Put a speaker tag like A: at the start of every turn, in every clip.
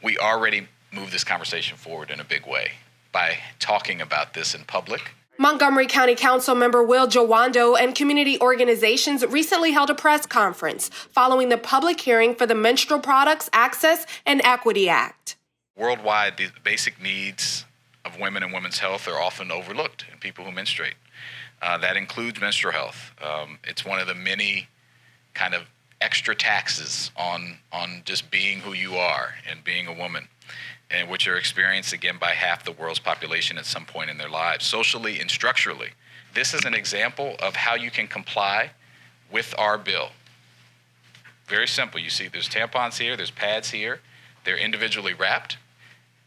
A: We already moved this conversation forward in a big way by talking about this in public.
B: Montgomery County Councilmember Will Jawando and community organizations recently held a press conference following the public hearing for the Menstrual Products Access and Equity Act.
A: Worldwide, the basic needs of women and women's health are often overlooked in people who menstruate. That includes menstrual health. It's one of the many kind of extra taxes on just being who you are and being a woman, and which are experienced again by half the world's population at some point in their lives, socially and structurally. This is an example of how you can comply with our bill. Very simple. You see there's tampons here, there's pads here, they're individually wrapped.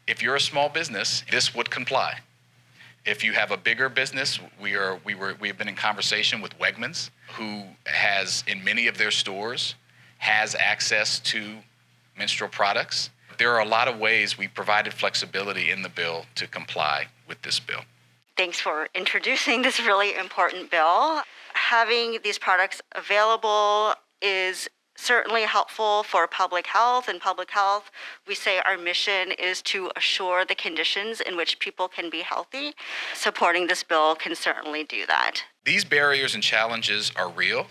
A: If you're a small business, this would comply. If you have a bigger business, we have been in conversation with Wegmans, who has in many of their stores has access to menstrual products. There are a lot of ways we provided flexibility in the bill to comply with this bill.
C: Thanks for introducing this really important bill. Having these products available is certainly helpful for public health. In public health, we say our mission is to assure the conditions in which people can be healthy. Supporting this bill can certainly do that.
A: These barriers and challenges are real,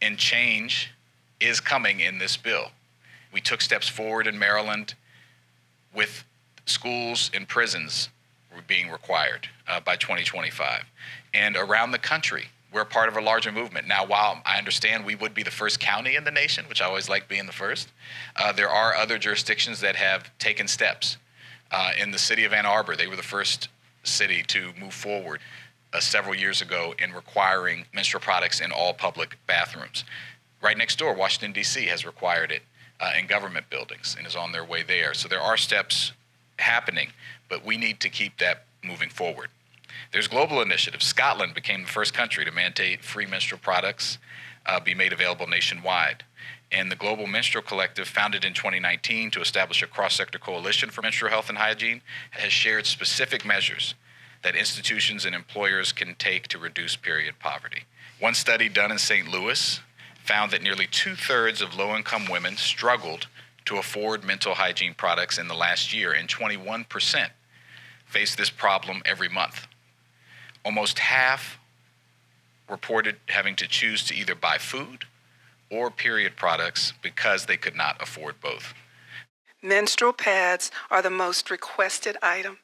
A: and change is coming in this bill. We took steps forward in Maryland with schools and prisons being required by 2025. And around the country, we're part of a larger movement. Now, while I understand we would be the first county in the nation, which I always like being the first, there are other jurisdictions that have taken steps. In the city of Ann Arbor, they were the first city to move forward several years ago in requiring menstrual products in all public bathrooms. Right next door, Washington, D.C. has required it in government buildings and is on their way there. So there are steps happening, but we need to keep that moving forward. There's global initiatives. Scotland became the first country to mandate free menstrual products be made available nationwide. And the Global Menstrual Collective, founded in 2019 to establish a cross-sector coalition for menstrual health and hygiene, has shared specific measures that institutions and employers can take to reduce period poverty. One study done in St. Louis found that nearly 2/3 of low-income women struggled to afford mental hygiene products in the last year, and 21% face this problem every month. Almost half reported having to choose to either buy food or period products because they could not afford both.
D: Menstrual pads are the most requested item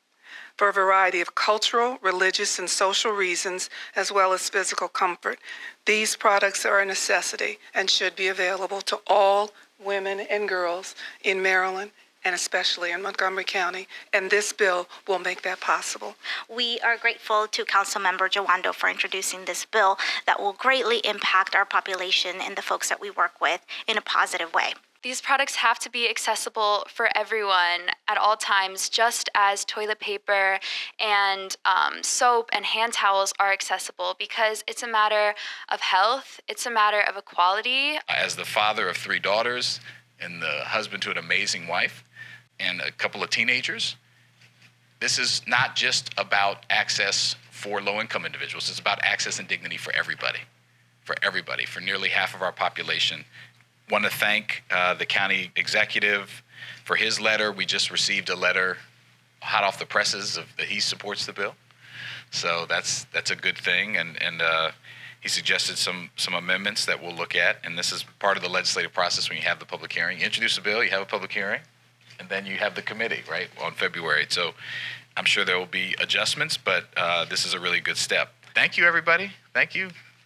D: for a variety of cultural, religious, and social reasons, as well as physical comfort. These products are a necessity and should be available to all women and girls in Maryland and especially in Montgomery County, and this bill will make that possible.
E: We are grateful to Councilmember Jawando for introducing this bill that will greatly impact our population and the folks that we work with in a positive way.
F: These products have to be accessible for everyone at all times, just as toilet paper and soap and hand towels are accessible, because it's a matter of health, it's a matter of equality.
A: As the father of 3 daughters and the husband to an amazing wife and a couple of teenagers, this is not just about access for low-income individuals. It's about access and dignity for everybody, for nearly half of our population. Want to thank the county executive for his letter. We just received a letter hot off the presses that he supports the bill. So that's a good thing. And he suggested some amendments that we'll look at. And this is part of the legislative process when you have the public hearing. You introduce a bill, you have a public hearing, and then you have the committee, right, on February. So I'm sure there will be adjustments, but this is a really good step. Thank you, everybody. Thank you.